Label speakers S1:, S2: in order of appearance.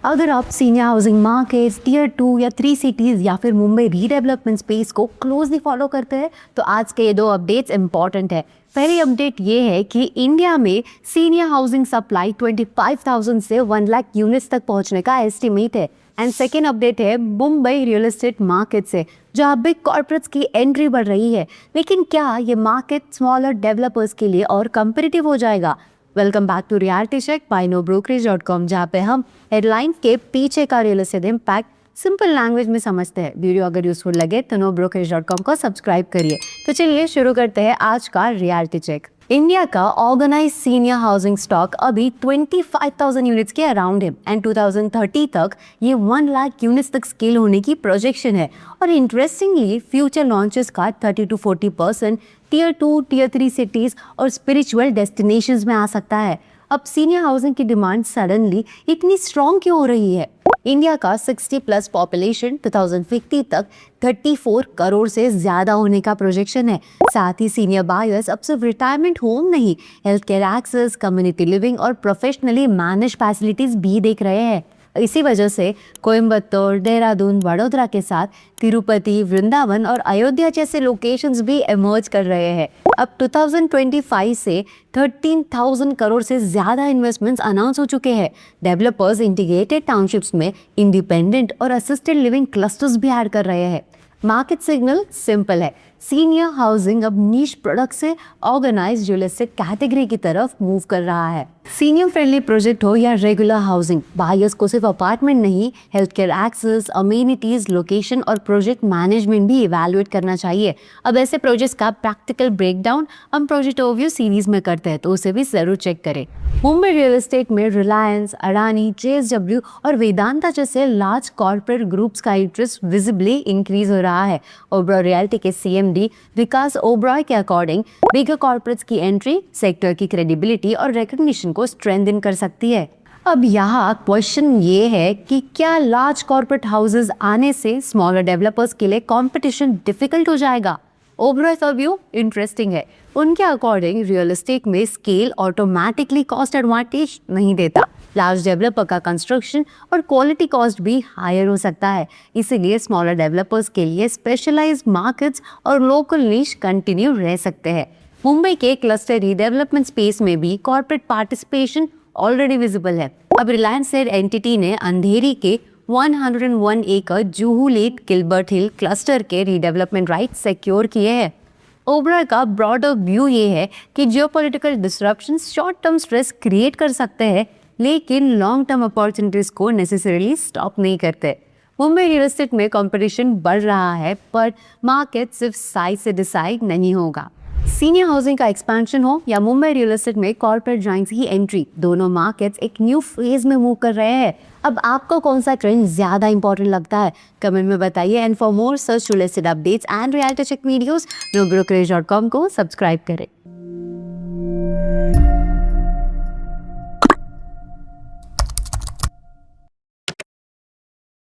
S1: अगर आप senior housing markets, tier 2 या 3 सिटीज़ या फिर मुंबई रीडेवलपमेंट स्पेस को क्लोजली फॉलो करते हैं तो आज के ये दो अपडेट्स इंपॉर्टेंट है। पहली अपडेट ये है कि इंडिया में सीनियर हाउसिंग सप्लाई 25,000 से 1 लाख यूनिट्स तक पहुंचने का एस्टिमेट है। एंड सेकेंड अपडेट है मुंबई रियल एस्टेट मार्केट से, जहां बिग कॉर्पोरेट्स की एंट्री बढ़ रही है। लेकिन क्या ये मार्केट स्मॉलर डेवलपर्स के लिए और कम्पिटिटिव हो जाएगा? Welcome back to reality check by nobrokerage.com, जहाँ पे हम हेडलाइन के पीछे का real estate impact simple language में समझते हैं। वीडियो अगर यूजफुल लगे तो nobrokerage.com को सब्सक्राइब करिए। तो चलिए शुरू करते हैं आज का रियलिटी चेक। इंडिया का ऑर्गेनाइज सीनियर हाउसिंग स्टॉक अभी 25,000 यूनिट्स के अराउंड है एंड 2030 तक ये 1 लाख यूनिट्स तक स्केल होने की प्रोजेक्शन है। और इंटरेस्टिंगली फ्यूचर लॉन्चेस का 30 to 40% टियर 2, टियर 3 सिटीज और स्पिरिचुअल डेस्टिनेशंस में आ सकता है। अब सीनियर हाउसिंग की डिमांड सडनली इतनी स्ट्रॉन्ग क्यों हो रही है? इंडिया का 60+ पॉपुलेशन 2050 तक 34 करोड़ से ज्यादा होने का प्रोजेक्शन है। साथ ही सीनियर बायर्स अब सिर्फ रिटायरमेंट होम नहीं, health care access, community living और प्रोफेशनली मैनेज फैसिलिटीज भी देख रहे हैं। इसी वजह से कोयम्बतूर, देहरादून, वडोदरा के साथ तिरुपति, वृंदावन और अयोध्या जैसे लोकेशंस भी इमर्ज कर रहे हैं। अब 2025 से 13,000 करोड़ से ज़्यादा इन्वेस्टमेंट्स अनाउंस हो चुके हैं। डेवलपर्स इंटीग्रेटेड टाउनशिप्स में इंडिपेंडेंट और असिस्टेड लिविंग क्लस्टर्स भी ऐड कर रहे हैं। मार्केट सिग्नल सिंपल है, सीनियर हाउसिंग अब नीश प्रोडक्ट से ऑर्गेनाइज्ड रियल एस्टेट कैटेगरी की तरफ मूव कर रहा है। सीनियर फ्रेंडली प्रोजेक्ट हो या रेगुलर हाउसिंग, बायर्स को सिर्फ अपार्टमेंट नहीं, health care access, amenities, location और प्रोजेक्ट मैनेजमेंट भी इवैल्यूएट करना चाहिए। अब ऐसे प्रोजेक्ट्स का प्रैक्टिकल ब्रेकडाउन हम प्रोजेक्ट ओवरव्यू सीरीज में करते हैं, तो उसे भी जरूर चेक करें। मुंबई रियल एस्टेट में रिलायंस, अडानी, JSW और वेदांता जैसे लार्ज कॉर्पोरेट ग्रुप्स का इंटरेस्ट विजिबली इंक्रीज हो रहा है। ओबरॉय रियल्टी के CMD विकास ओबरॉय के अकॉर्डिंग बिगर कॉर्पोरेट्स की एंट्री सेक्टर की क्रेडिबिलिटी और रिकग्निशन को स्ट्रेंथन कर सकती है। अब यहाँ क्वेश्चन ये है कि क्या लार्ज कॉर्पोरेट हाउसेस आने से स्मॉलर डेवलपर्स के लिए कंपटीशन डिफिकल्ट हो जाएगा? ओबरॉय का व्यू इंटरेस्टिंग है। उनके अकॉर्डिंग रियल एस्टेट में स्केल ऑटोमेटिकली कॉस्ट एडवांटेज नहीं देता। लार्ज डेवलपर का कंस्ट्रक्शन और क्वालिटी कॉस्ट भी हायर हो सकता है। इसीलिए स्मॉलर डेवलपर्स के लिए स्पेशलाइज्ड मार्केट्स और लोकल नीश कंटिन्यू रह सकते हैं। मुंबई के क्लस्टर रीडेवलपमेंट स्पेस में भी कॉर्पोरेट पार्टिसिपेशन ऑलरेडी विजिबल है। अब रिलायंस सेड एंटिटी ने अंधेरी के 101 एकड़ जुहू लेक गिलबर्ट हिल क्लस्टर के रीडेवलपमेंट राइट सिक्योर किए हैं। ओबरॉय का ब्रॉडर व्यू ये है कि geopolitical disruptions short term stress create कर सकते हैं, लेकिन लॉन्ग टर्म अपॉर्चुनिटीज को नेसेसरीली स्टॉप नहीं करते। मुंबई रियल एस्टेट में कंपटीशन बढ़ रहा है, पर मार्केट सिर्फ साइज से डिसाइड नहीं होगा। सीनियर हाउसिंग का एक्सपेंशन हो या मुंबई रियल एस्टेट में कॉर्पोरेट जाइंट्स की एंट्री, दोनों मार्केट्स एक न्यू फेज में मूव कर रहे हैं। अब आपको कौन सा ट्रेंड ज्यादा इंपॉर्टेंट लगता है? कमेंट में बताइए। And for more search related updates and reality check videos nobrokerage.com को सब्सक्राइब करें।